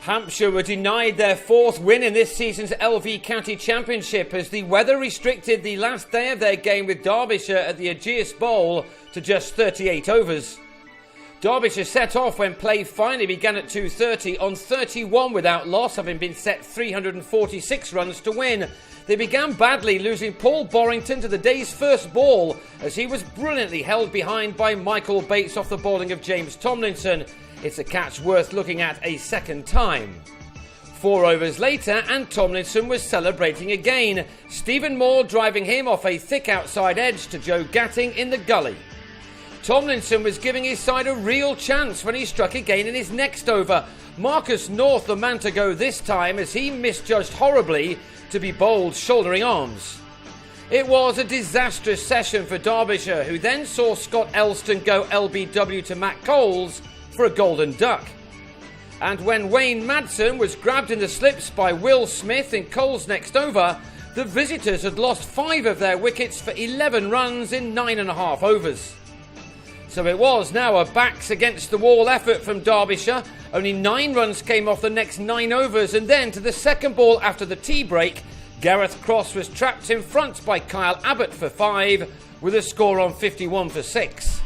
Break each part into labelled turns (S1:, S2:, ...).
S1: Hampshire were denied their fourth win in this season's LV County Championship as the weather restricted the last day of their game with Derbyshire at the Ageas Bowl to just 38 overs. Derbyshire set off when play finally began at 2:30 on 31 without loss, having been set 346 runs to win. They began badly, losing Paul Borrington to the day's first ball as he was brilliantly held behind by Michael Bates off the bowling of James Tomlinson. It's a catch worth looking at a second time. 4 overs later and Tomlinson was celebrating again, Stephen Moore driving him off a thick outside edge to Joe Gatting in the gully. Tomlinson was giving his side a real chance when he struck again in his next over. Marcus North the man to go this time as he misjudged horribly to be bowled shouldering arms. It was a disastrous session for Derbyshire, who then saw Scott Elston go LBW to Matt Coles for a golden duck. And when Wayne Madsen was grabbed in the slips by Will Smith in Coles' next over, the visitors had lost 5 of their wickets for 11 runs in 9.5 overs. So it was now a backs against the wall effort from Derbyshire. Only 9 runs came off the next 9 overs, and then to the second ball after the tea break, Gareth Cross was trapped in front by Kyle Abbott for 5 with a score on 51 for 6.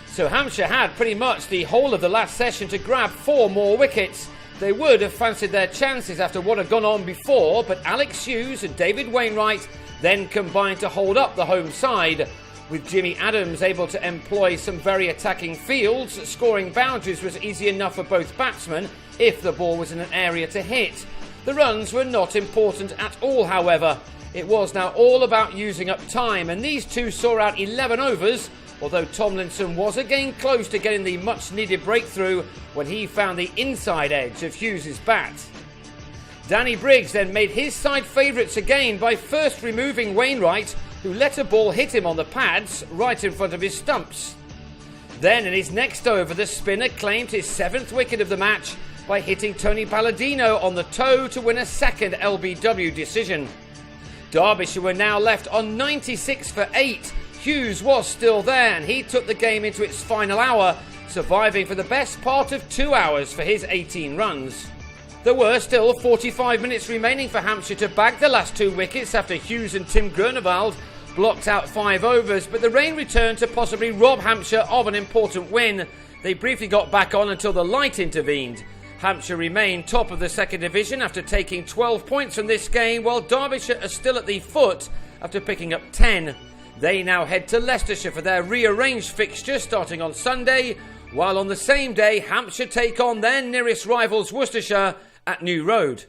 S1: So Hampshire had pretty much the whole of the last session to grab 4 more wickets. They would have fancied their chances after what had gone on before, but Alex Hughes and David Wainwright then combined to hold up the home side. With Jimmy Adams able to employ some very attacking fields, scoring boundaries was easy enough for both batsmen if the ball was in an area to hit. The runs were not important at all, however. It was now all about using up time, and these two saw out 11 overs, although Tomlinson was again close to getting the much-needed breakthrough when he found the inside edge of Hughes' bat. Danny Briggs then made his side favourites again by first removing Wainwright, who let a ball hit him on the pads right in front of his stumps. Then in his next over, the spinner claimed his 7th wicket of the match by hitting Tony Palladino on the toe to win a second LBW decision. Derbyshire were now left on 96 for 8. Hughes was still there and he took the game into its final hour, surviving for the best part of 2 hours for his 18 runs. There were still 45 minutes remaining for Hampshire to bag the last 2 wickets after Hughes and Tim Gurnevald blocked out 5 overs, but the rain returned to possibly rob Hampshire of an important win. They briefly got back on until the light intervened. Hampshire remained top of the second division after taking 12 points from this game, while Derbyshire are still at the foot after picking up 10. They now head to Leicestershire for their rearranged fixture starting on Sunday, while on the same day Hampshire take on their nearest rivals Worcestershire at New Road.